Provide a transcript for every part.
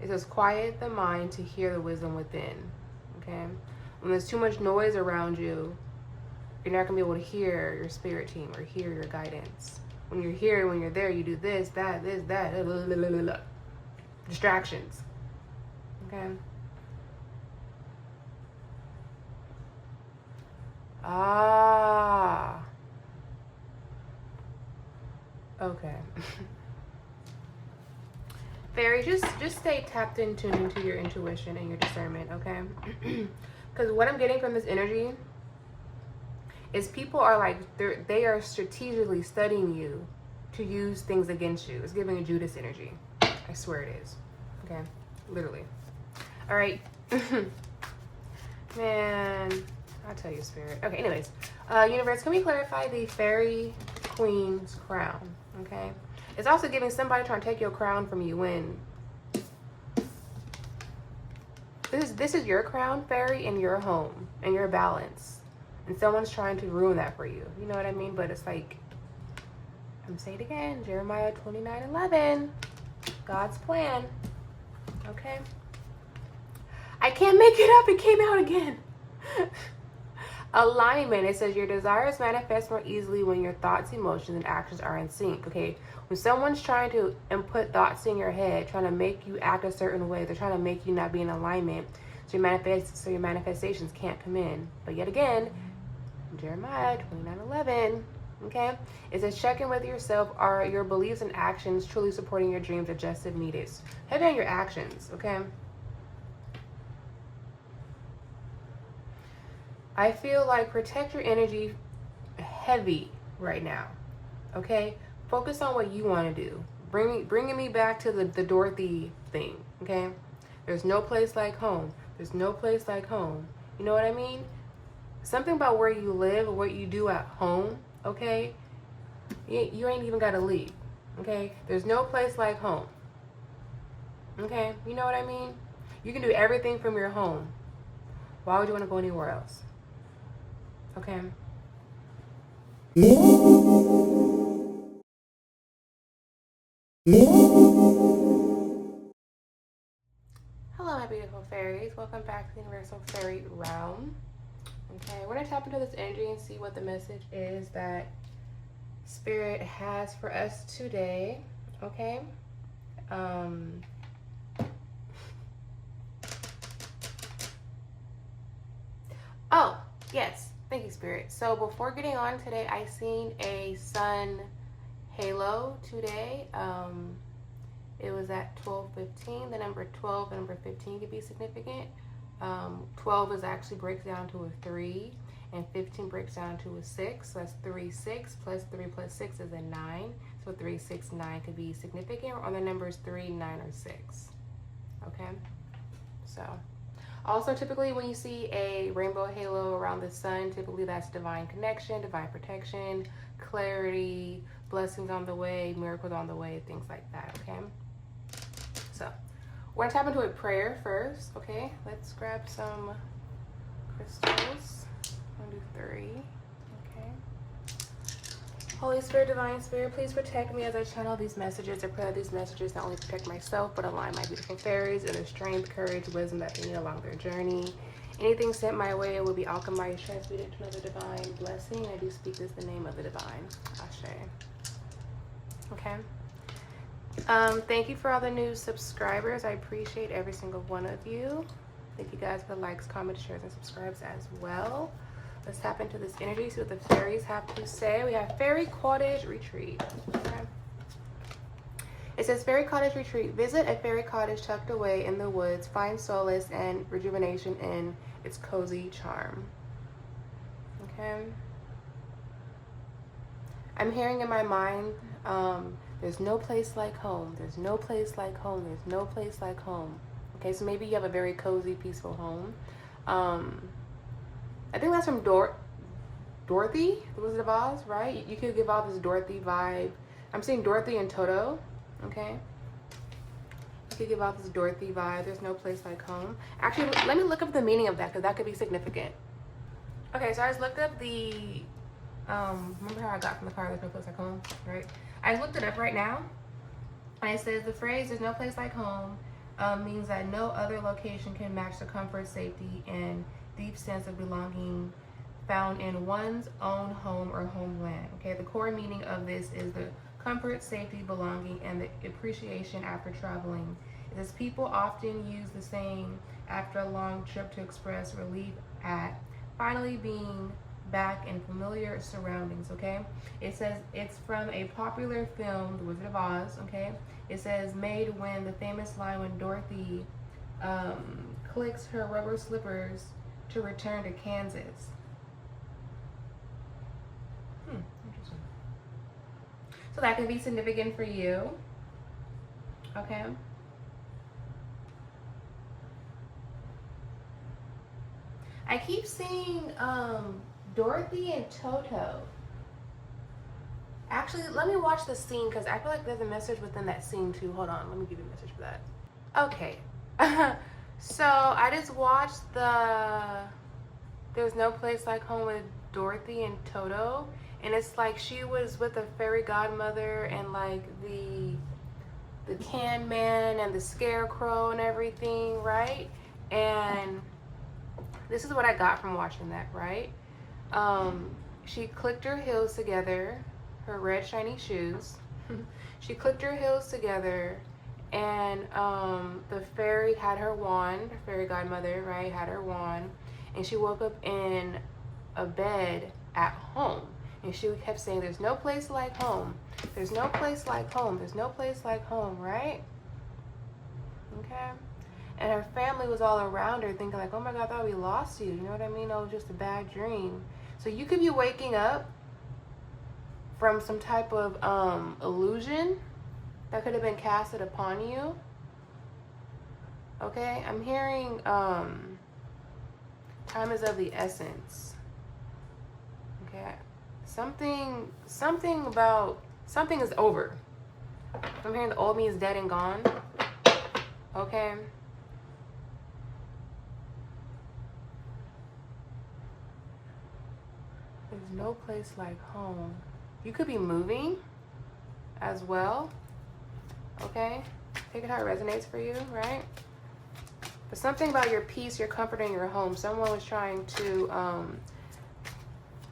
It says, quiet the mind to hear the wisdom within. Okay? When there's too much noise around you, you're not going to be able to hear your spirit team or hear your guidance. When you're here, when you're there, you do this, that, blah, blah, blah, blah. Distractions. Okay? Ah. Okay. Fairy, just stay tapped in, tuned into your intuition and your discernment, okay? Because what I'm getting from this energy is people are like, they are strategically studying you to use things against you. It's giving a Judas energy. I swear it is. Okay? Literally. All right. Man, I'll tell you, Spirit. Okay, anyways. Universe, can we clarify the Fairy Queen's crown? Okay? It's also giving somebody trying to take your crown from you when this is your crown, Fairy, in your home, and your balance. And someone's trying to ruin that for you. You know what I mean? But it's like, I'm saying it again, Jeremiah 29:11. God's plan. Okay? I can't make it up. It came out again. Alignment. It says your desires manifest more easily when your thoughts, emotions, and actions are in sync. Okay? When someone's trying to input thoughts in your head, trying to make you act a certain way, they're trying to make you not be in alignment, so your manifestations can't come in. But yet again, Jeremiah 29:11. Okay? It says check in with yourself. Are your beliefs and actions truly supporting your dreams or just if needed? Heavy on your actions, okay? I feel like protect your energy heavy right now, okay? Focus on what you want to do. Bringing me back to the Dorothy thing, okay? There's no place like home. There's no place like home. You know what I mean? Something about where you live or what you do at home, okay? You ain't even got to leave, okay? There's no place like home, okay? You know what I mean? You can do everything from your home. Why would you want to go anywhere else? Okay? Hello, my beautiful fairies. Welcome back to the Universal Fairy Realm. Okay, we're going to tap into this energy and see what the message is that Spirit has for us today. Okay? Oh, yes. Thank you, Spirit. So before getting on today, I seen a sun halo today. It was at 12:15. The number 12 and number 15 could be significant. 12 is actually breaks down to a 3, and 15 breaks down to a 6. So that's 3, 6 plus 3 plus 6 is a 9. So 3, 6, 9 could be significant on the numbers 3, 9, or 6. Okay. So. Also, typically when you see a rainbow halo around the sun, typically that's divine connection, divine protection, clarity, blessings on the way, miracles on the way, things like that, okay? So, we're gonna tap into a prayer first, okay? Let's grab some crystals. 1, 2, 3, okay? Holy Spirit, Divine Spirit, please protect me as I channel these messages. I pray that these messages not only protect myself, but align my beautiful fairies in the strength, courage, wisdom that they need along their journey. Anything sent my way will be alchemized, transmuted to another divine blessing. I do speak this in the name of the divine. Ashe. Okay. Thank you for all the new subscribers. I appreciate every single one of you. Thank you guys for the likes, comments, shares, and subscribes as well. Let's tap into this energy, see what the fairies have to say. We have Fairy Cottage Retreat. Okay. It says Fairy Cottage Retreat. Visit a fairy cottage tucked away in the woods. Find solace and rejuvenation in its cozy charm. Okay. I'm hearing in my mind, there's no place like home. There's no place like home. There's no place like home. Okay, so maybe you have a very cozy, peaceful home. I think that's from Dorothy, the Wizard of Oz, right? You could give off this Dorothy vibe. I'm seeing Dorothy and Toto, okay? You could give off this Dorothy vibe. There's no place like home. Actually, let me look up the meaning of that, because that could be significant. Okay, so I just looked up the, remember how I got from the car, there's no place like home, right? I looked it up right now, and it says the phrase, there's no place like home, means that no other location can match the comfort, safety, and deep sense of belonging found in one's own home or homeland. Okay, the core meaning of this is the comfort, safety, belonging, and the appreciation after traveling. It says people often use the saying after a long trip to express relief at finally being back in familiar surroundings. Okay, it says it's from a popular film, The Wizard of Oz. Okay, it says made when the famous line when Dorothy clicks her rubber slippers to return to Kansas. Interesting. So that can be significant for you. Okay. I keep seeing Dorothy and Toto. Actually, let me watch the scene because I feel like there's a message within that scene too. Hold on, let me give you a message for that. Okay. So I just watched There's No Place Like Home with Dorothy and Toto. And it's like she was with a fairy godmother and like the can man and the scarecrow and everything, right? And this is what I got from watching that, right? She clicked her heels together, her red shiny shoes. She clicked her heels together, and the fairy had her wand, the fairy godmother, right, had her wand, and she woke up in a bed at home. And she kept saying, there's no place like home. There's no place like home. There's no place like home, right? Okay. And her family was all around her thinking like, oh my God, I thought we lost you. You know what I mean? Oh, it was just a bad dream. So you could be waking up from some type of illusion that could have been casted upon you. Okay. I'm hearing time is of the essence. Okay. Something is over. I'm hearing the old me is dead and gone. Okay. There's no place like home. You could be moving as well. Okay. Take it how it resonates for you, right? But something about your peace, your comfort in your home. Someone was trying to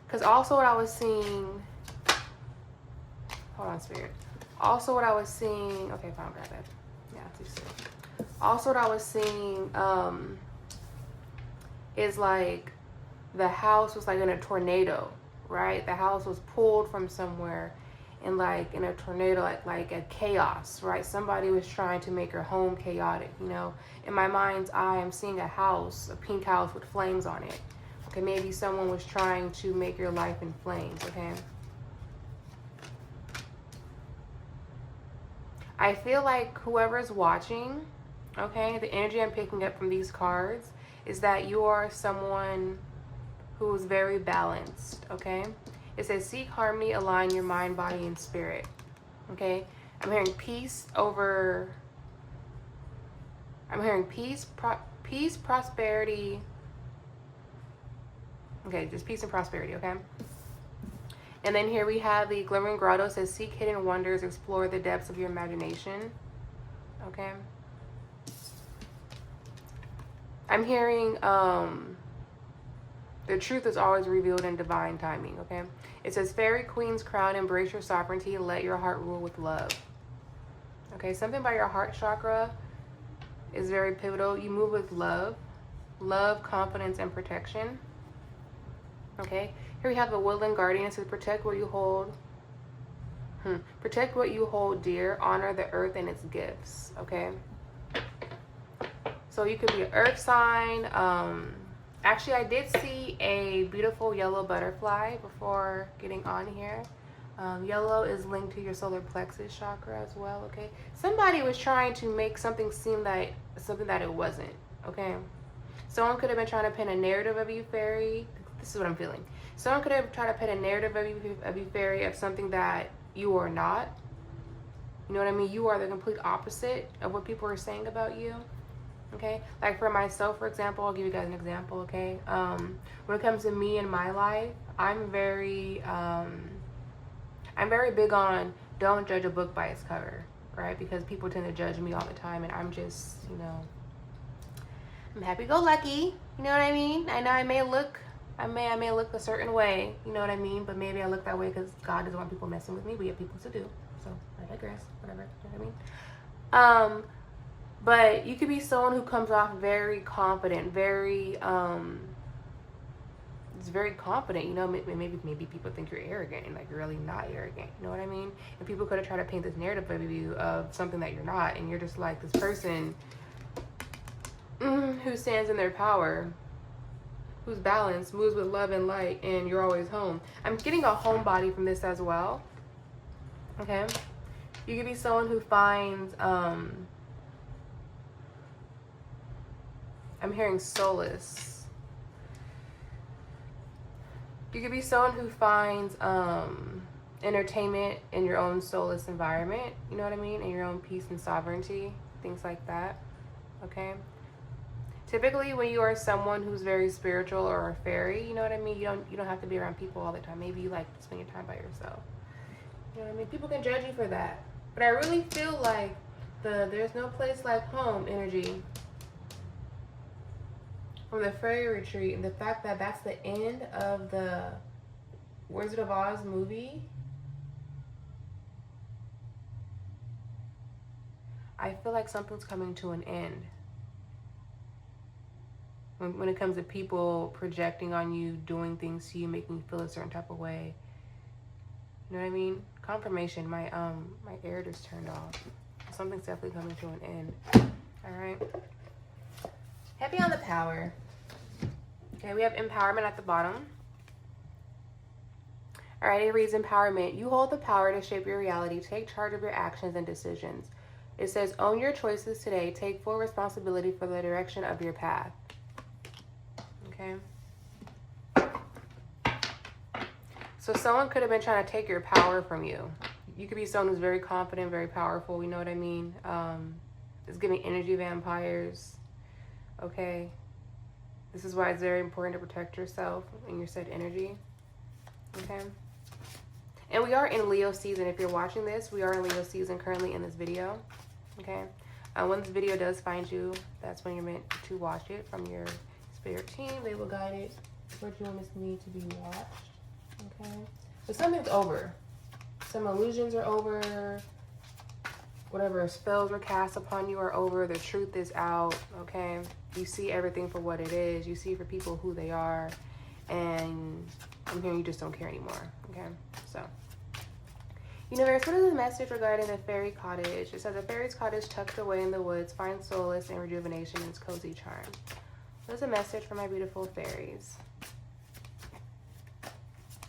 because also what I was seeing, hold on, Spirit. Also what I was seeing, okay, fine, grab that. Yeah, too soon. Also what I was seeing is like the house was like in a tornado, right? The house was pulled from somewhere and like in a tornado, like a chaos, right? Somebody was trying to make your home chaotic, you know? In my mind's eye, I'm seeing a house, a pink house with flames on it. Okay, maybe someone was trying to make your life in flames, okay? I feel like whoever's watching, okay, the energy I'm picking up from these cards is that you are someone who is very balanced, okay? It says seek harmony, align your mind, body, and spirit, okay? I'm hearing peace over, I'm hearing peace, prosperity. Okay, just peace and prosperity, okay? And then here we have the Glimmering Grotto. It says, seek hidden wonders, explore the depths of your imagination, okay? I'm hearing the truth is always revealed in divine timing, okay? It says, fairy queen's crown, embrace your sovereignty, let your heart rule with love. Okay, something about your heart chakra is very pivotal. You move with love, confidence, and protection. Okay, here we have the woodland guardian. It says protect what you hold. Protect what you hold dear. Honor the earth and its gifts. Okay. So you could be an earth sign. Actually, I did see a beautiful yellow butterfly before getting on here. Yellow is linked to your solar plexus chakra as well. Okay. Somebody was trying to make something seem like something that it wasn't. Okay. Someone could have been trying to pin a narrative of you, fairy. This is what I'm feeling. Someone could have tried to pin a narrative of you, fairy, of something that you are not. You know what I mean? You are the complete opposite of what people are saying about you. Okay? Like for myself, for example, I'll give you guys an example, okay? When it comes to me and my life, I'm very big on don't judge a book by its cover. right? Because people tend to judge me all the time, and I'm just, you know, I'm happy-go-lucky. You know what I mean? I know I may look look a certain way. You know what I mean? But maybe I look that way because God doesn't want people messing with me. We have people to do. So I digress. Whatever. You know what I mean? But you could be someone who comes off very confident, it's very confident, you know. Maybe people think you're arrogant, and like you're really not arrogant, you know what I mean? And people could have tried to paint this narrative of you of something that you're not, and you're just like this person who stands in their power, who's balanced, moves with love and light, and you're always home. I'm getting a homebody from this as well. Okay, you could be someone who finds I'm hearing solace. You could be someone who finds entertainment in your own soulless environment, you know what I mean? In your own peace and sovereignty, things like that, okay? Typically, when you are someone who's very spiritual or a fairy, you know what I mean? You don't have to be around people all the time. Maybe you like to spend your time by yourself. You know what I mean? People can judge you for that. But I really feel like there's no place like home energy from the fairy retreat, and the fact that that's the end of the Wizard of Oz movie, I feel like something's coming to an end. When it comes to people projecting on you, doing things to you, making you feel a certain type of way. You know what I mean? Confirmation. My air just turned off. Something's definitely coming to an end. Alright. Heavy on the power. Okay, we have empowerment at the bottom. Alright, it reads empowerment. You hold the power to shape your reality. Take charge of your actions and decisions. It says, own your choices today. Take full responsibility for the direction of your path. Okay. So someone could have been trying to take your power from you. You could be someone who's very confident, very powerful. You know what I mean? It's giving energy vampires. Okay. This is why it's very important to protect yourself and your said energy. Okay. And we are in Leo season. If you're watching this, we are in Leo season currently in this video. Okay. When this video does find you, that's when you're meant to watch it from your spirit team. They will guide it towards you when this need to be watched. Okay. But something's over. Some illusions are over. Whatever spells were cast upon you are over. The truth is out. Okay. You see everything for what it is. You see for people who they are. And I'm hearing you just don't care anymore. Okay. So, universe, what is the message regarding the fairy cottage? It says, a fairy's cottage tucked away in the woods finds solace and rejuvenation in its cozy charm. What is the message for my beautiful fairies?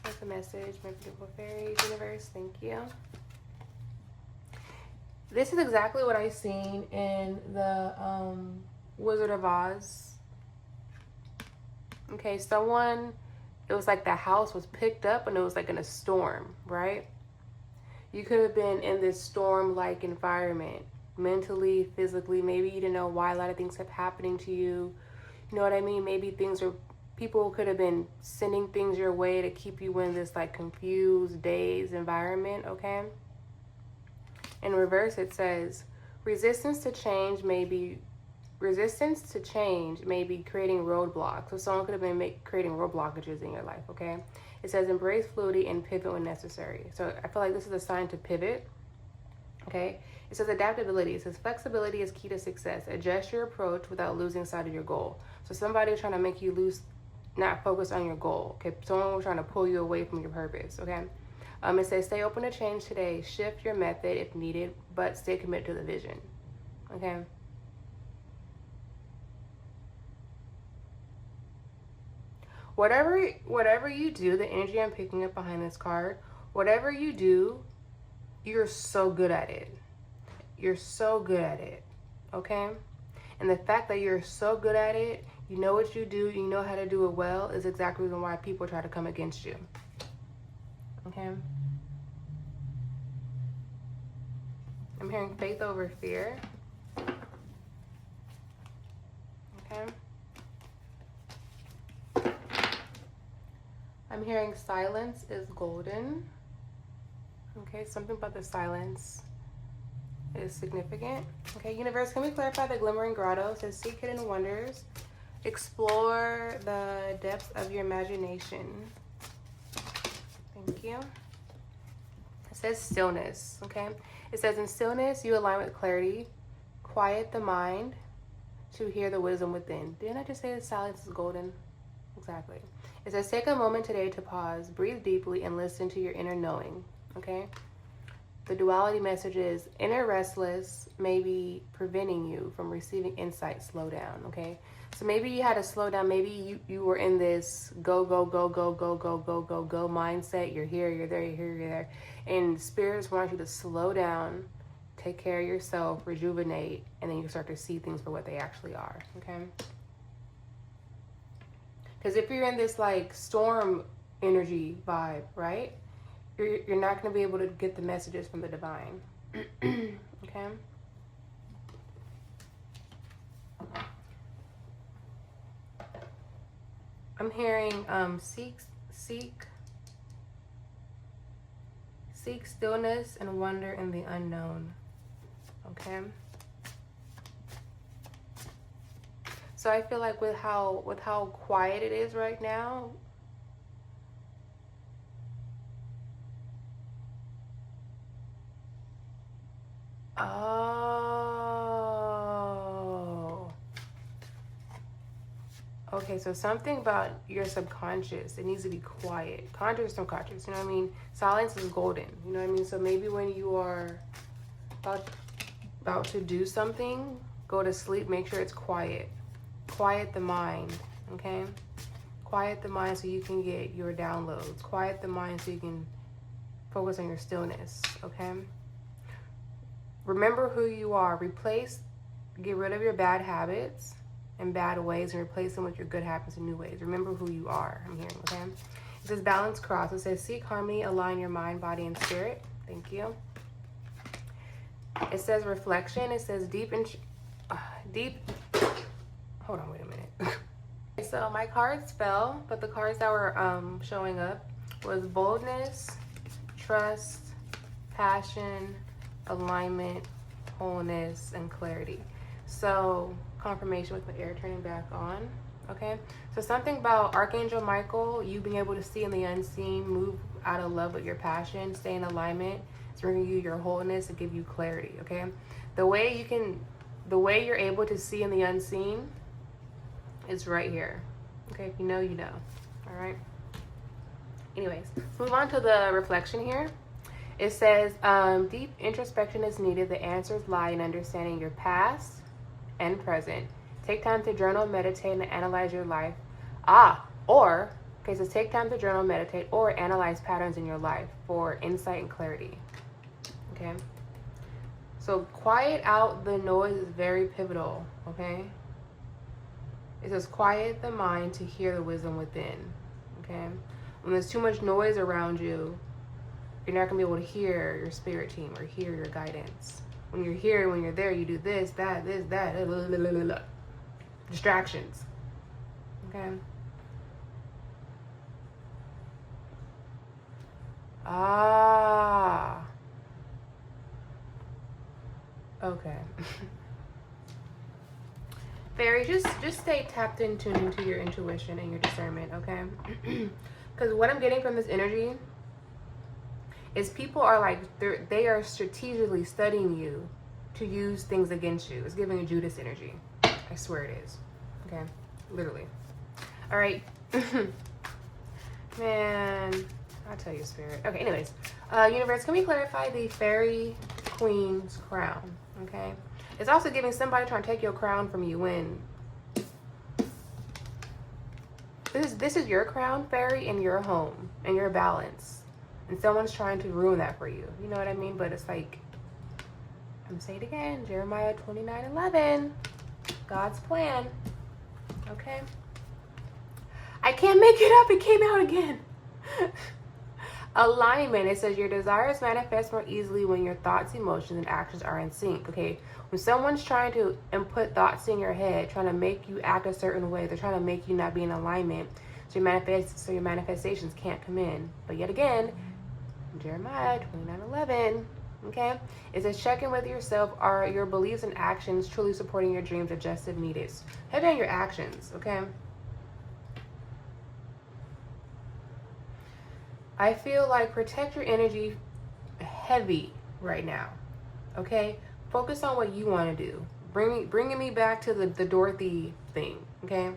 What's the message, my beautiful fairies? Universe, thank you. This is exactly what I seen in the Wizard of Oz. Okay, it was like the house was picked up and it was like in a storm, right? You could have been in this storm-like environment, mentally, physically. Maybe you didn't know why a lot of things kept happening to you. You know what I mean? Maybe people could have been sending things your way to keep you in this like confused, dazed environment, okay? In reverse, it says, resistance to change may be creating roadblocks. So someone could have been creating road blockages in your life, okay? It says, embrace fluidity and pivot when necessary. So I feel like this is a sign to pivot, okay? It says adaptability. It says flexibility is key to success. Adjust your approach without losing sight of your goal. So somebody's trying to make you not focus on your goal, okay? Someone was trying to pull you away from your purpose, okay? It says, stay open to change today. Shift your method if needed, but stay committed to the vision, okay? Whatever you do, the energy I'm picking up behind this card, whatever you do, you're so good at it. You're so good at it, okay? And the fact that you're so good at it, you know what you do, you know how to do it well, is exactly the reason why people try to come against you, okay? I'm hearing faith over fear, okay? I'm hearing silence is golden. Okay, something about the silence. is significant. Okay, universe, can we clarify the glimmering grotto? It says seek hidden wonders. Explore the depths of your imagination. Thank you. It says stillness, okay? It says in stillness, you align with clarity. Quiet the mind to hear the wisdom within. Didn't I just say that silence is golden? Exactly. It says take a moment today to pause, breathe deeply, and listen to your inner knowing, okay? The duality message is inner restless may be preventing you from receiving insight. Slow down, okay? So maybe you had to slow down. Maybe you were in this go mindset. You're here, you're there, you're here, you're there. And spirits want you to slow down, take care of yourself, rejuvenate, and then you start to see things for what they actually are, okay? Because if you're in this like storm energy vibe, right? You're not going to be able to get the messages from the divine. Okay? I'm hearing seek stillness and wonder in the unknown. Okay? So I feel like with how quiet it is right now, oh. Okay, so something about your subconscious, it needs to be quiet. Conscious or subconscious, you know what I mean? Silence is golden, you know what I mean? So maybe when you are about to do something, go to sleep, make sure it's quiet. Quiet the mind, okay? Quiet the mind so you can get your downloads. Quiet the mind so you can focus on your stillness, okay? Remember who you are. Get rid of your bad habits and bad ways and replace them with your good habits and new ways. Remember who you are, I'm hearing, okay? It says balance cross. It says seek harmony, align your mind, body, and spirit. Thank you. It says reflection. It says hold on, wait a minute. So my cards fell, but the cards that were showing up was boldness, trust, passion, alignment, wholeness, and clarity. So confirmation with the air turning back on. Okay, so something about Archangel Michael, you being able to see in the unseen, move out of love with your passion, stay in alignment, it's bringing you your wholeness and give you clarity. Okay, the way you're able to see in the unseen is right here. Okay, if you know, you know. All right. Anyways, let's move on to the reflection here. It says, deep introspection is needed. The answers lie in understanding your past and present. Take time to journal, meditate, and analyze your life. So take time to journal, meditate, or analyze patterns in your life for insight and clarity. Okay? So quiet out the noise is very pivotal, okay? It says quiet the mind to hear the wisdom within, okay? When there's too much noise around you, you're not going to be able to hear your spirit team or hear your guidance. When you're here, when you're there, you do this, that, blah, blah, blah, blah. Distractions. Okay? Okay. Fairy, just stay tapped in, tuned into your intuition and your discernment, okay? Because what I'm getting from this energy is people are like, they are strategically studying you to use things against you. It's giving a Judas energy. I swear it is. Okay? Literally. All right. Man, I'll tell you, spirit. Okay, anyways. Universe, can we clarify the fairy queen's crown? Okay? It's also giving somebody trying to take your crown from you when this is your crown, fairy, in your home, and your balance. And someone's trying to ruin that for you. You know what I mean? But it's like, I'm saying it again, Jeremiah 29:11. God's plan. Okay? I can't make it up. It came out again. Alignment. It says your desires manifest more easily when your thoughts, emotions, and actions are in sync. Okay? When someone's trying to input thoughts in your head, trying to make you act a certain way, they're trying to make you not be in alignment, so your manifestations can't come in. But yet again, Jeremiah 29:11, Okay? It says check in with yourself. Are your beliefs and actions truly supporting your dreams or just if needed? Head on your actions, okay? I feel like protect your energy heavy right now, okay? Focus on what you want to do. Bringing me back to the Dorothy thing, okay?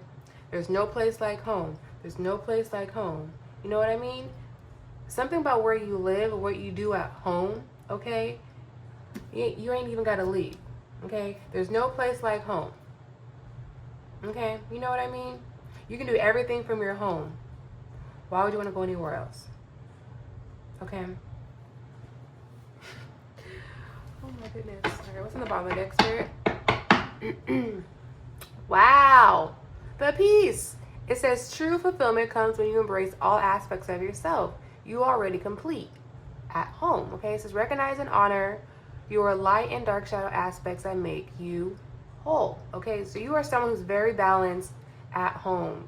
There's no place like home. There's no place like home. You know what I mean? Something about where you live or what you do at home, okay? You ain't even got to leave, okay? There's no place like home, okay? You know what I mean? You can do everything from your home. Why would you want to go anywhere else? Okay? Oh my goodness. Okay, what's in the bottom of the deck, Spirit? Wow. The peace. It says true fulfillment comes when you embrace all aspects of yourself. You are already complete at home. Okay? It says recognize and honor your light and dark shadow aspects that make you whole. Okay? So you are someone who's very balanced at home.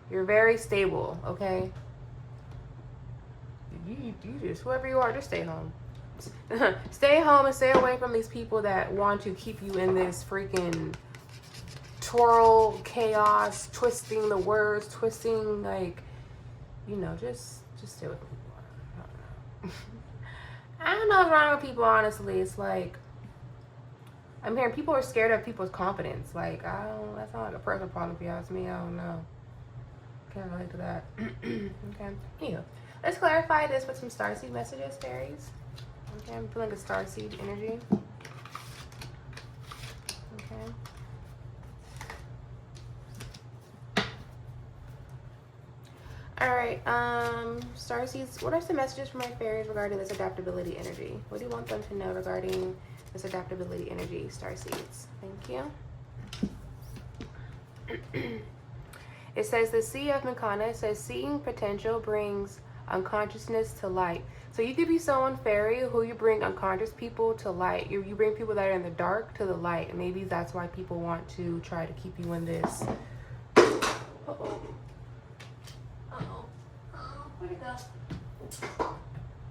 You're very stable. Okay? You just, whoever you are, just stay home. Stay home and stay away from these people that want to keep you in this freaking twirl, chaos, twisting the words, twisting, like, you know, just stay with people. I don't know. I don't know what's wrong with people, honestly. It's like, I'm hearing people are scared of people's confidence. Like, that's not like a personal problem if you ask me. I don't know. Can't relate to that. Okay. Anyway, let's clarify this with some starseed messages, fairies. Okay, I'm feeling a starseed energy. Okay. Alright, starseeds, what are some messages from my fairies regarding this adaptability energy? What do you want them to know regarding this adaptability energy, starseeds? Thank you. It says the Sea of Makana. It says seeing potential brings unconsciousness to light. So you could be someone, fairy, who you bring unconscious people to light. You bring people that are in the dark to the light. And maybe that's why people want to try to keep you in this. Uh-oh. Uh-oh. Where'd it go?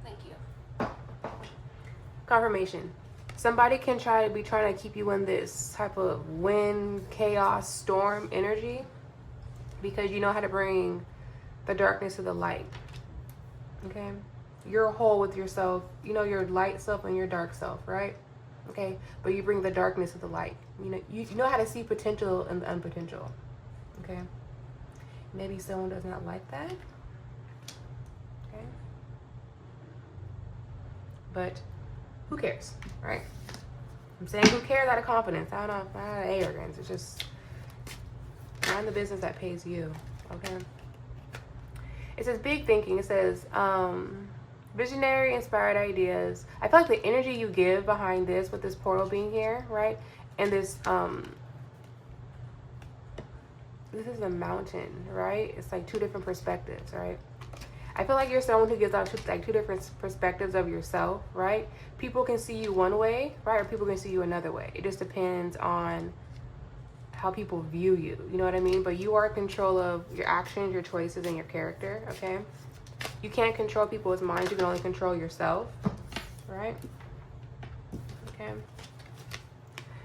Thank you. Confirmation. Somebody can try to be trying to keep you in this type of wind, chaos, storm energy because you know how to bring the darkness to the light. Okay? You're whole with yourself. You know your light self and your dark self, right? Okay? But you bring the darkness to the light. You know how to see potential and the unpotential. Okay? Maybe someone does not like that. Okay? But who cares, right? I'm saying who cares out of confidence. I don't know, out of arrogance. It's just mind the business that pays you. Okay? It says big thinking. It says visionary, inspired ideas. I feel like the energy you give behind this, with this portal being here, right? And this this is a mountain, right? It's like two different perspectives, right? I feel like you're someone who gives out two different perspectives of yourself, right? People can see you one way, right? Or people can see you another way. It just depends on how people view you. You know what I mean? But you are in control of your actions, your choices, and your character, okay? You can't control people's minds. You can only control yourself, right? Okay.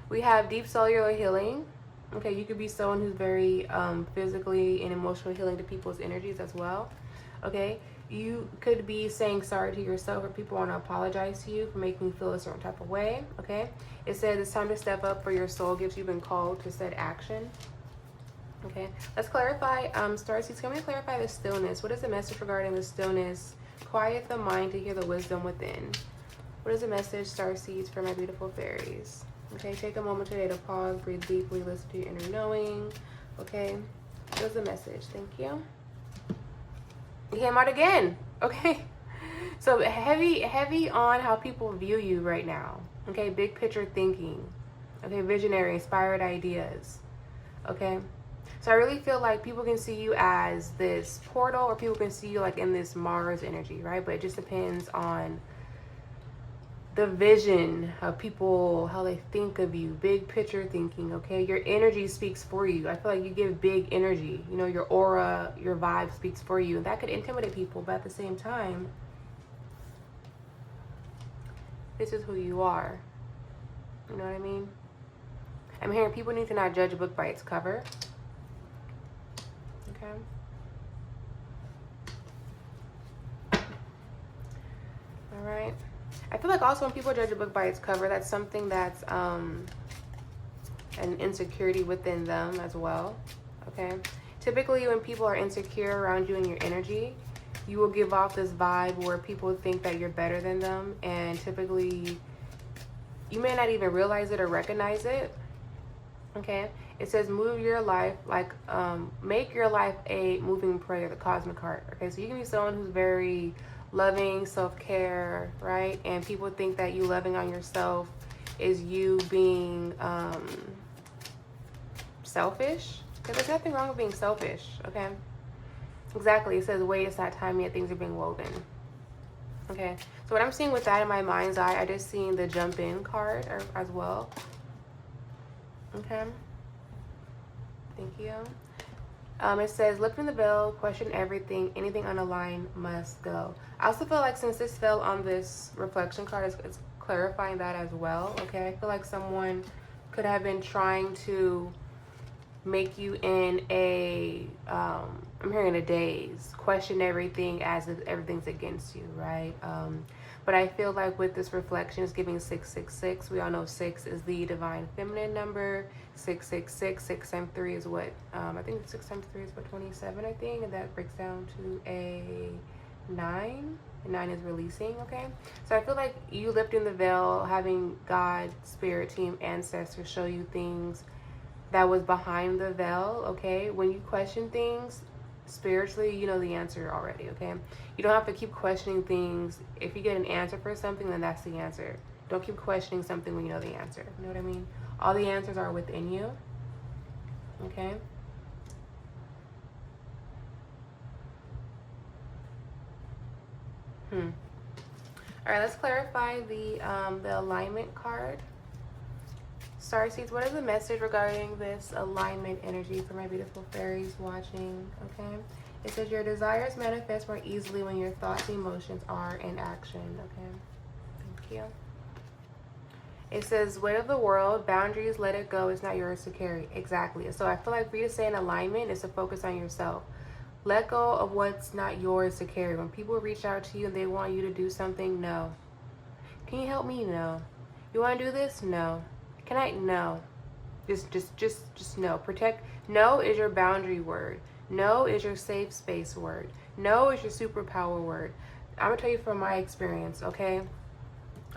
We have deep cellular healing. Okay, you could be someone who's very physically and emotionally healing to people's energies as well. Okay, you could be saying sorry to yourself, or people want to apologize to you for making you feel a certain type of way. Okay, it says it's time to step up for your soul gifts. You've been called to set action. Okay, let's clarify. Starseeds, can we clarify the stillness? What is the message regarding the stillness? Quiet the mind to hear the wisdom within. What is the message, Starseeds, for my beautiful fairies? Okay, take a moment today to pause, breathe deeply, listen to your inner knowing. Okay, what is the message? Thank you. It came out again. Okay, so heavy on how people view you right now. Okay, big picture thinking. Okay, visionary, inspired ideas. Okay, so I really feel like people can see you as this portal, or people can see you like in this Mars energy, right? But it just depends on the vision of people, how they think of you, big picture thinking. Okay, your energy speaks for you. I feel like you give big energy. You know, your aura, your vibe speaks for you, and that could intimidate people. But at the same time, This is who you are. You know what I mean? I'm hearing people need to not judge a book by its cover. Okay. All right. I feel like also when people judge a book by its cover, that's something that's an insecurity within them as well. Okay. Typically, when people are insecure around you and your energy, you will give off this vibe where people think that you're better than them, and typically you may not even realize it or recognize it. Okay, it says move your life like make your life a moving prayer, the cosmic heart. Okay, so you can be someone who's very loving, self-care, right? And people think that you loving on yourself is you being selfish, because there's nothing wrong with being selfish. Okay, exactly. It says wait, it's not time yet, things are being woven. Okay, so what I'm seeing with that in my mind's eye, I just seen the jump in card as well. Okay, thank you. It says lifting the veil, question everything, anything unaligned must go. I also feel like since this fell on this reflection card, it's clarifying that as well. Okay, I feel like someone could have been trying to make you in a I'm hearing a daze, question everything as if everything's against you, right? But I feel like with this reflection, it's giving 666. We all know 6 is the divine feminine number. 666, 6 times 3 is what? I think 6 times 3 is what, 27, I think. And that breaks down to a 9. And 9 is releasing, okay? So I feel like you lifting the veil, having God, spirit team, ancestors show you things that was behind the veil, okay? When you question things, spiritually, you know the answer already, okay? You don't have to keep questioning things. If you get an answer for something, then that's the answer. Don't keep questioning something when you know the answer. You know what I mean? All the answers are within you, okay? All right, let's clarify the alignment card. Starseeds, what is the message regarding this alignment energy for my beautiful fairies watching? Okay, it says your desires manifest more easily when your thoughts and emotions are in action. Okay, thank you. It says weight of the world, boundaries, let it go, it's not yours to carry. Exactly. So I feel like for you to stay in alignment is to focus on yourself. Let go of what's not yours to carry. When people reach out to you and they want you to do something, no. Can you help me? No. You want to do this? No. Can I? No. Just no. Protect. No is your boundary word. No is your safe space word. No is your superpower word. I'm going to tell you from my experience, okay?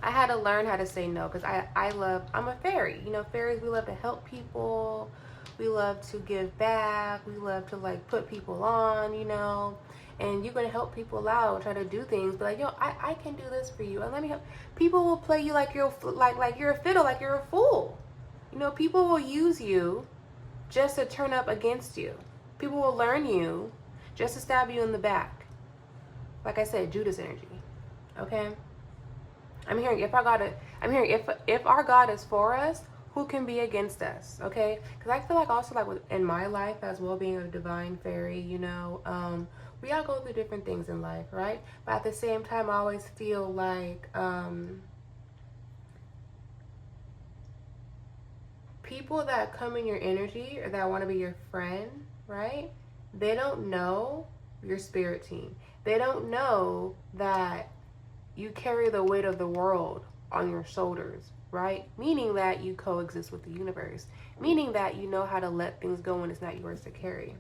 I had to learn how to say no because I'm a fairy. You know, fairies, we love to help people. We love to give back. We love to, like, put people on, you know. And you're going to help people out, try to do things. But, like, yo, I can do this for you. And let me help. People will play you like you're like you're a fiddle, like you're a fool. You know, people will use you just to turn up against you. People will learn you just to stab you in the back. Like I said, Judas energy. Okay? I'm hearing if our God is for us, who can be against us? Okay, because I feel like also like in my life as well, being a divine fairy, you know, we all go through different things in life, right? But at the same time, I always feel like people that come in your energy or that want to be your friend, right? They don't know your spirit team. They don't know that you carry the weight of the world on your shoulders, right? Meaning that you coexist with the universe. Meaning that you know how to let things go when it's not yours to carry.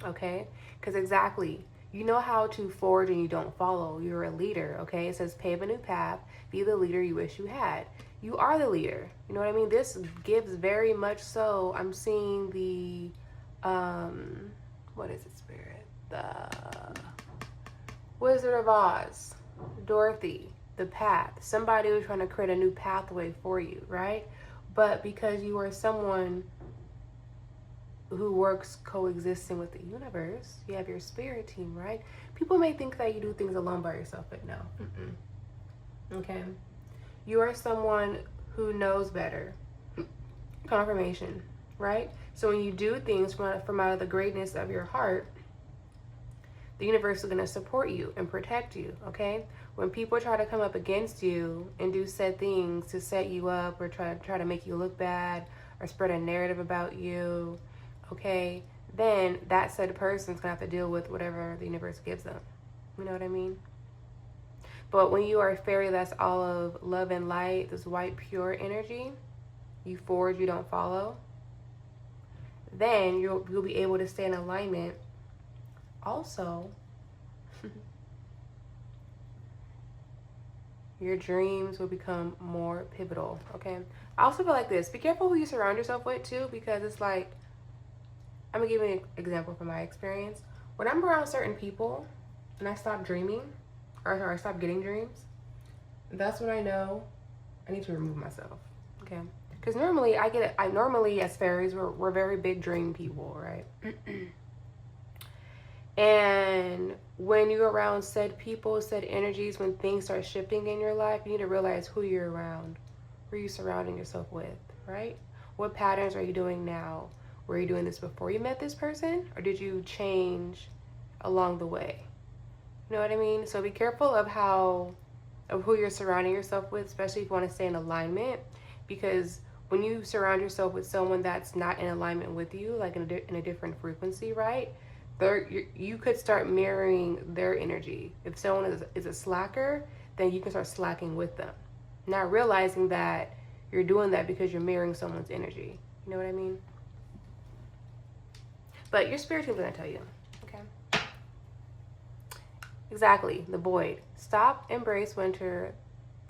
Okay? Because exactly, you know how to forge and you don't follow. You're a leader, okay? It says pave a new path, be the leader you wish you had. You are the leader. You know what I mean? This gives very much so. I'm seeing the, what is it, Spirit? The Wizard of Oz. Dorothy, the path. Somebody was trying to create a new pathway for you, right? But because you are someone who works coexisting with the universe, you have your spirit team, right? People may think that you do things alone by yourself, but no. Okay? You are someone who knows better. Confirmation, right? So when you do things from out of the greatness of your heart, the universe is going to support you and protect you, okay? When people try to come up against you and do said things to set you up or try to make you look bad or spread a narrative about you, okay, then that said person's going to have to deal with whatever the universe gives them. You know what I mean? But when you are a fairy that's all of love and light, this white pure energy, you forward, you don't follow, then you'll be able to stay in alignment. Also, your dreams will become more pivotal, okay? I also feel like this. Be careful who you surround yourself with, too, because it's like, I'm going to give you an example from my experience. When I'm around certain people and I stop dreaming, or I stop getting dreams, that's when I know I need to remove myself, okay? Because normally, normally as fairies, we're very big dream people, right? And when you're around said people, said energies, when things start shifting in your life, you need to realize who you're around. Who are you surrounding yourself with, right? What patterns are you doing now? Were you doing this before you met this person? Or did you change along the way? You know what I mean? So be careful of who you're surrounding yourself with, especially if you want to stay in alignment. Because when you surround yourself with someone that's not in alignment with you, like in a different frequency, right? You could start mirroring their energy. If someone is a slacker, then you can start slacking with them, not realizing that you're doing that because you're mirroring someone's energy. You know what I mean? But your spirit team's gonna tell you, okay? Exactly, the void. Stop, embrace winter,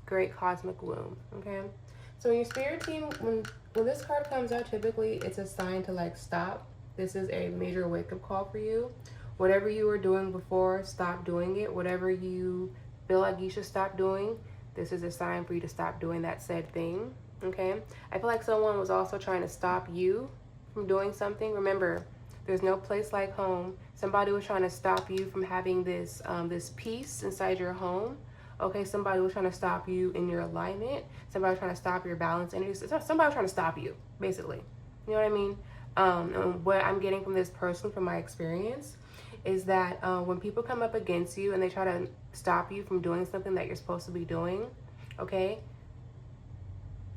great cosmic womb, okay? So when your spirit team, when this card comes out, typically it's a sign to like stop. This is a major wake-up call for you. Whatever you were doing before, stop doing it. Whatever you feel like you should stop doing, this is a sign for you to stop doing that said thing, okay? I feel like someone was also trying to stop you from doing something. Remember, there's no place like home. Somebody was trying to stop you from having this this peace inside your home, okay? Somebody was trying to stop you in your alignment. Somebody was trying to stop your balance energy. Somebody was trying to stop you, basically. You know what I mean? And what I'm getting from this person, from my experience, is that when people come up against you and they try to stop you from doing something that you're supposed to be doing, okay?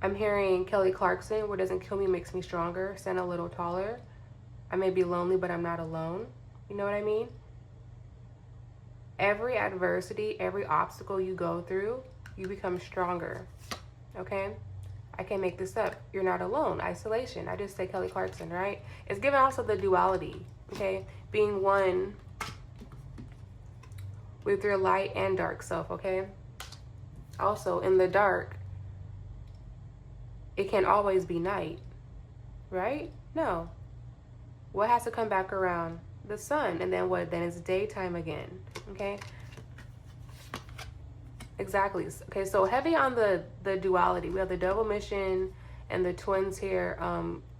I'm hearing Kelly Clarkson, what doesn't kill me makes me stronger, stand a little taller. I may be lonely, but I'm not alone. You know what I mean? Every adversity, every obstacle you go through, you become stronger, okay? I can't make this up. You're not alone. Isolation. I just say Kelly Clarkson, right? It's given also the duality, okay? Being one with your light and dark self, okay? Also, in the dark, it can't always be night, right? No. What has to come back around? The sun. And then what? Then it's daytime again, okay? Exactly. Okay, so heavy on the duality. We have the double mission and the twins here.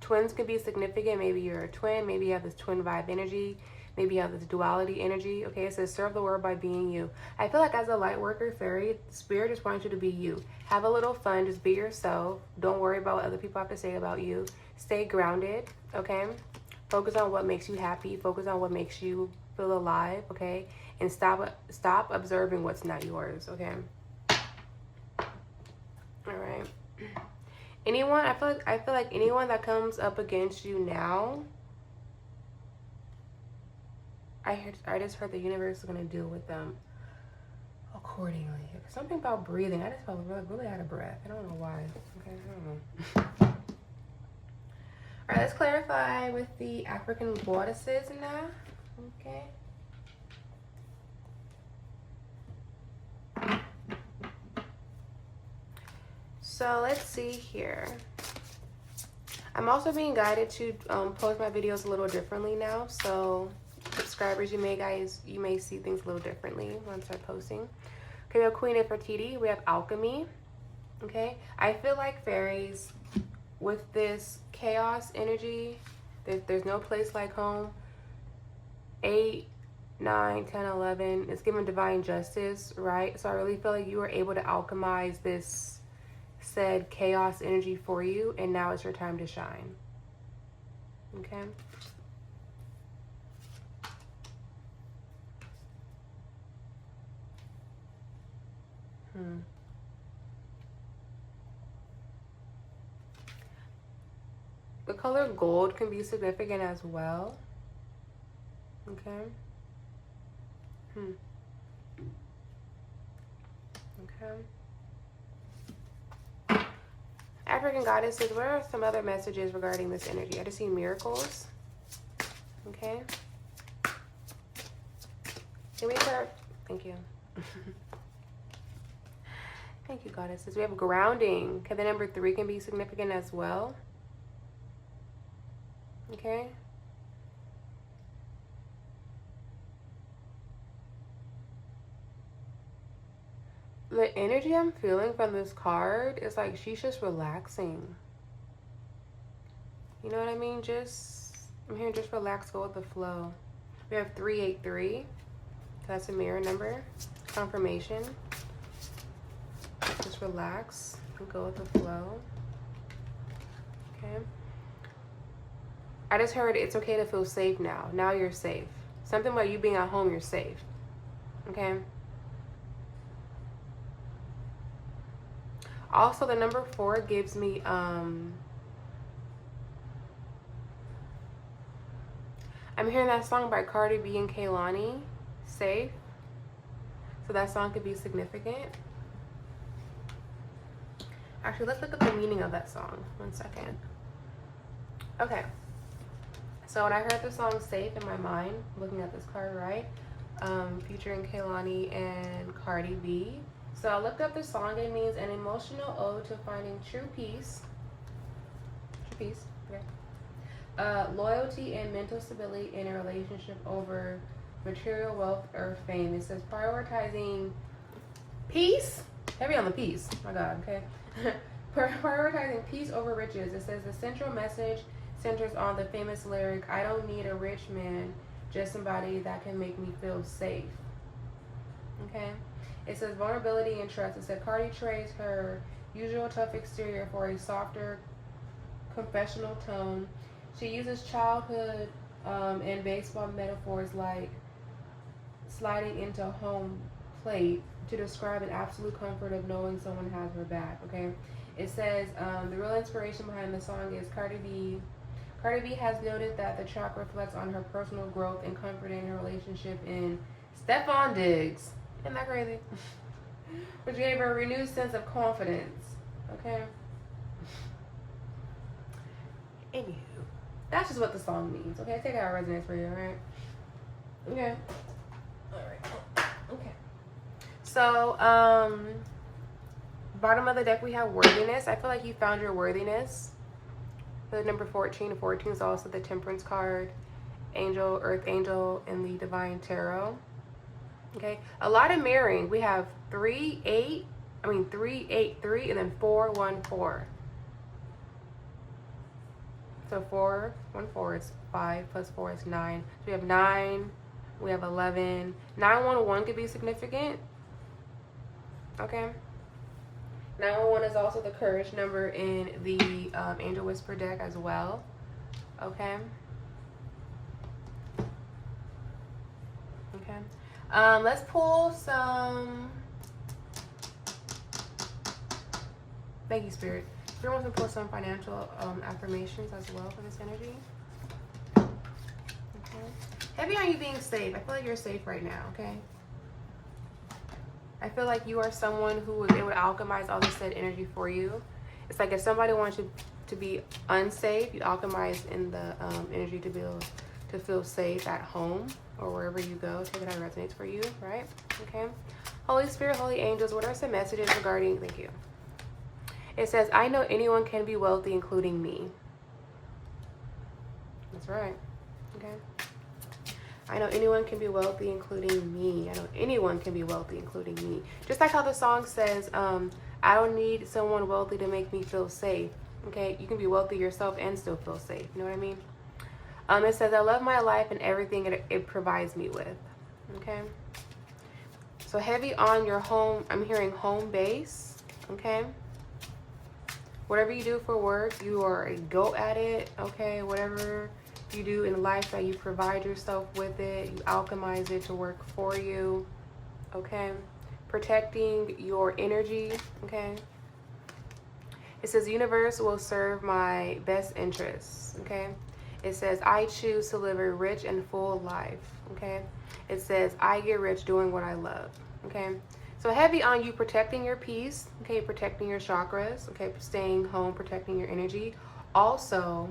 Twins can be significant. Maybe you're a twin. Maybe you have this twin vibe energy. Maybe you have this duality energy. Okay, it says serve the world by being you. I feel like as a light worker, fairy, spirit just wants you to be you. Have a little fun. Just be yourself. Don't worry about what other people have to say about you. Stay grounded, okay? Focus on what makes you happy. Focus on what makes you feel alive, okay? And stop observing what's not yours, okay? All right. Anyone, I feel like anyone that comes up against you now, I just heard the universe is gonna deal with them accordingly. Something about breathing. I just felt really out of breath. I don't know why. Okay, I don't know. All right, let's clarify with the African goddesses now. Okay. So let's see here. I'm also being guided to post my videos a little differently now. So subscribers, you may see things a little differently once I start posting. Okay, we have Queen Nefertiti. We have alchemy. Okay, I feel like fairies with this chaos energy. There's no place like home. 8, 9, 10, 11. It's given divine justice, right? So I really feel like you were able to alchemize this said chaos energy for you, and now it's your time to shine. Okay. The color gold can be significant as well. Okay. Okay. African goddesses, what are some other messages regarding this energy? I just see miracles. Okay. Can we start? Thank you. Thank you, goddesses. We have grounding. Okay, the number 3 can be significant as well. Okay. The energy I'm feeling from this card is like she's just relaxing. You know what I mean? I'm here, just relax, go with the flow. We have 383. That's a mirror number. Confirmation. Just relax and go with the flow. Okay. I just heard it's okay to feel safe now. Now you're safe. Something about you being at home, you're safe. Okay. Also, the number 4 gives me, I'm hearing that song by Cardi B and Kehlani, Safe. So that song could be significant. Actually, let's look at the meaning of that song. 1 second. Okay. So when I heard the song Safe in my mind, looking at this card, right? Featuring Kehlani and Cardi B. So I looked up the song. It means an emotional ode to finding true peace. True peace, okay. Loyalty and mental stability in a relationship over material wealth or fame. It says prioritizing peace. Heavy on the peace. My God, okay. Prioritizing peace over riches. It says the central message centers on the famous lyric, I don't need a rich man, just somebody that can make me feel safe. Okay. It says vulnerability and trust. It said Cardi trades her usual tough exterior for a softer, confessional tone. She uses childhood and baseball metaphors like sliding into home plate to describe an absolute comfort of knowing someone has her back. Okay. It says the real inspiration behind the song is Cardi B. Cardi B has noted that the track reflects on her personal growth and comfort in her relationship in Stephon Diggs. Isn't that crazy? Which gave her a renewed sense of confidence. Okay. Anywho, that's just what the song means. Okay, take out resonates for you, alright? Okay. Alright. Okay. So, bottom of the deck we have worthiness. I feel like you found your worthiness. The number 14. 14 is also the Temperance card. Angel, Earth Angel, and the Divine Tarot. Okay, a lot of mirroring. We have 3, 8, 3, 8, 3, and then 4, 1, 4. So 4, 1, 4 is 5 plus 4 is 9. So we have 9, we have 11. 911 could be significant. Okay. 911 is also the courage number in the Angel Whisper deck as well. Okay. Okay. Let's pull some. Thank you, Spirit. We want to pull some financial affirmations as well for this energy. Okay. Heavy on you being safe. I feel like you're safe right now. Okay. I feel like you are someone who would alchemize all this said energy for you. It's like if somebody wants you to be unsafe, you alchemize in the energy to be able to feel safe at home or wherever you go. Take it how it resonates for you, right? Okay. Holy Spirit, Holy Angels, what are some messages regarding, thank you. It says, I know anyone can be wealthy, including me. That's right. Okay. I know anyone can be wealthy, including me. I know anyone can be wealthy, including me. Just like how the song says, I don't need someone wealthy to make me feel safe. Okay, you can be wealthy yourself and still feel safe. You know what I mean? It says, I love my life and everything it provides me with. Okay. So heavy on your home, I'm hearing home base. Okay. Whatever you do for work, you are a go at it. Okay. Whatever you do in life that you provide yourself with it, you alchemize it to work for you. Okay. protecting your energy, okay? It says, the universe will serve my best interests, okay? It says, I choose to live a rich and full life, okay? It says, I get rich doing what I love, okay? So heavy on you protecting your peace, okay? Protecting your chakras, okay? Staying home, protecting your energy. Also,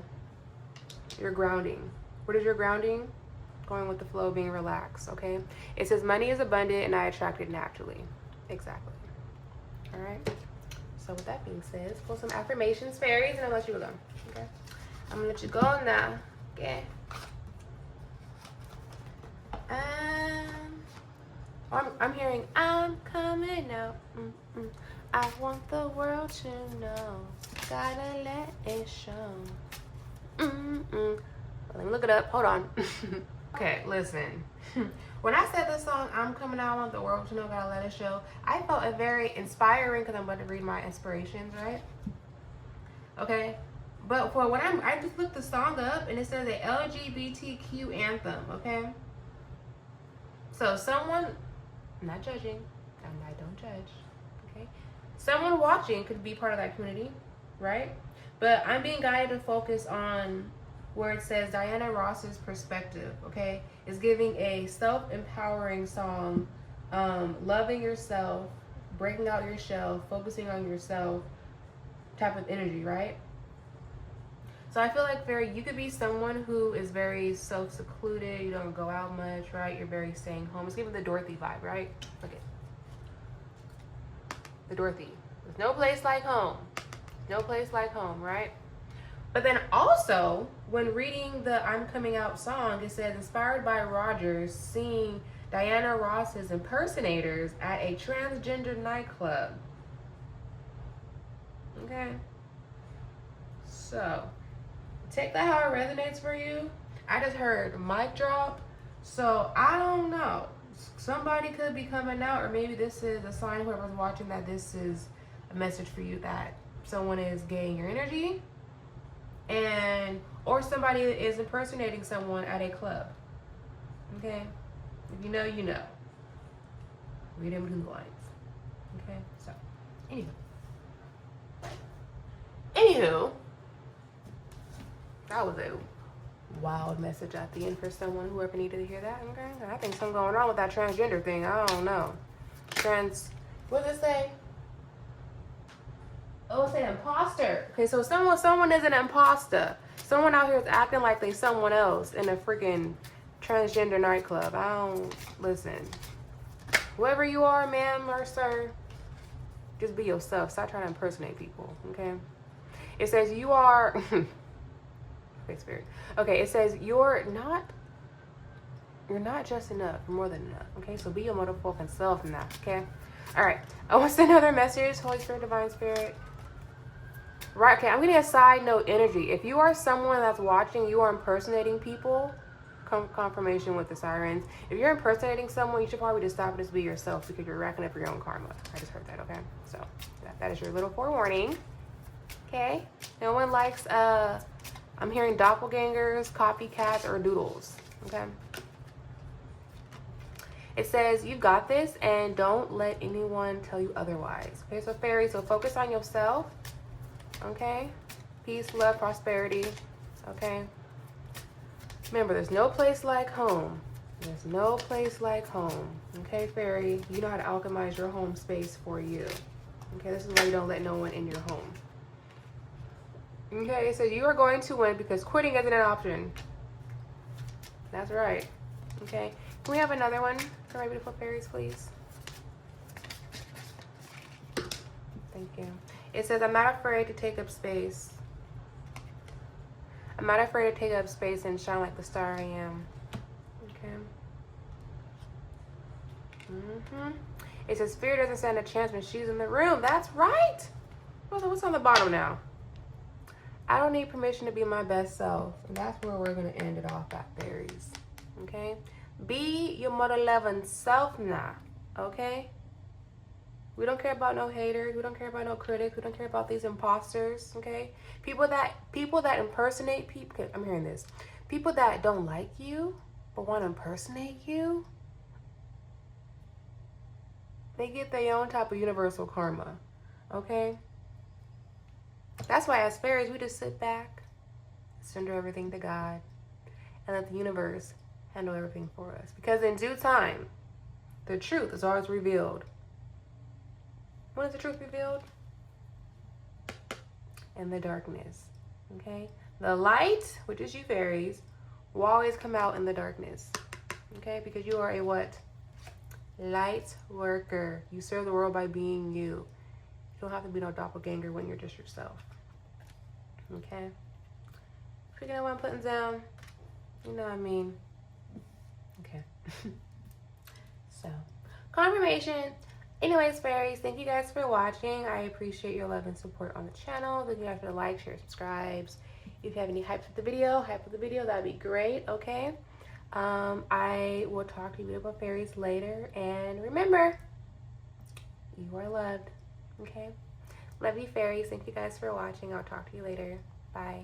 your grounding. What is your grounding? Going with the flow, being relaxed, okay? It says, money is abundant and I attract it naturally. Exactly. All right? So with that being said, let's pull some affirmations, fairies, and I'll let you go. Okay? I'm gonna let you go now. Okay? I'm hearing, I'm coming out. I want the world to know. Gotta let it show. Let me look it up. Hold on. Okay, listen. When I said the song, I'm coming out, I want the world to know, gotta let it show, I felt it very inspiring because I'm about to read my inspirations, right? Okay. But for when I just looked the song up and it says a LGBTQ anthem, okay? So someone, I'm not judging, I don't judge, okay? Someone watching could be part of that community, right? But I'm being guided to focus on where it says Diana Ross's perspective, okay? Is giving a self-empowering song, loving yourself, breaking out your shell, focusing on yourself type of energy, right? So I feel like you could be someone who is very self-secluded, you don't go out much, right? You're very staying home. It's giving the Dorothy vibe, right? Look at the Dorothy. There's no place like home. No place like home, right? But then also, when reading the I'm Coming Out song, it says, inspired by Rogers seeing Diana Ross's impersonators at a transgender nightclub. Okay? So, take that how it resonates for you. I just heard mic drop. So, I don't know. Somebody could be coming out, or maybe this is a sign, whoever's watching, that this is a message for you that someone is gaining your energy. Or somebody is impersonating someone at a club. Okay? If you know, you know. Read in between the lines. Okay? So, anywho, that was a wild message at the end for someone, whoever needed to hear that. Okay? I think something going on with that transgender thing. I don't know. What does it say? Oh, it's an imposter. Okay, so someone is an imposter. Someone out here is acting like they someone else in a freaking transgender nightclub. Listen. Whoever you are, ma'am or sir, just be yourself. Stop trying to impersonate people, okay? It says you are, okay, spirit. Okay, it says you're not just enough, you're more than enough, okay? So be your motherfucking self now, okay? All right, I want to send another message, Holy Spirit, Divine Spirit. Right, okay, I'm getting a side note energy. If you are someone that's watching, you are impersonating people, confirmation with the sirens. If you're impersonating someone, you should probably just stop and just be yourself, because you're racking up your own karma. I just heard that, okay? So that is your little forewarning, okay? No one likes, I'm hearing doppelgangers, copycats, or doodles, okay? It says, you've got this, and don't let anyone tell you otherwise. Okay, so fairy, so focus on yourself. Okay? Peace, love, prosperity. Okay? Remember, there's no place like home. There's no place like home. Okay, fairy? You know how to alchemize your home space for you. Okay, this is why you don't let no one in your home. Okay, so you are going to win because quitting isn't an option. That's right. Okay? Can we have another one for my beautiful fairies, please? Thank you. It says, I'm not afraid to take up space. I'm not afraid to take up space and shine like the star I am. Okay. It says, fear doesn't stand a chance when she's in the room. That's right. What's on the bottom now? I don't need permission to be my best self. And that's where we're going to end it off at, fairies. Okay? Be your mother loving self now. Okay? We don't care about no haters. We don't care about no critics. We don't care about these imposters, okay? People that impersonate people. I'm hearing this. People that don't like you but want to impersonate you. They get their own type of universal karma. Okay? That's why as fairies, we just sit back, surrender everything to God, and let the universe handle everything for us. Because in due time, the truth is always revealed. When is the truth revealed? In the darkness. Okay? The light, which is you fairies, will always come out in the darkness. Okay? Because you are a what? Light worker. You serve the world by being you. You don't have to be no doppelganger when you're just yourself. Okay? Freaking out what I'm putting down. You know what I mean? Okay. So, confirmation. Anyways, fairies, thank you guys for watching. I appreciate your love and support on the channel. Thank you guys for the like, share, subscribes. If you have any hype for the video, that'd be great. Okay. I will talk to you about fairies later. And remember, you are loved. Okay. Love you, fairies. Thank you guys for watching. I'll talk to you later. Bye.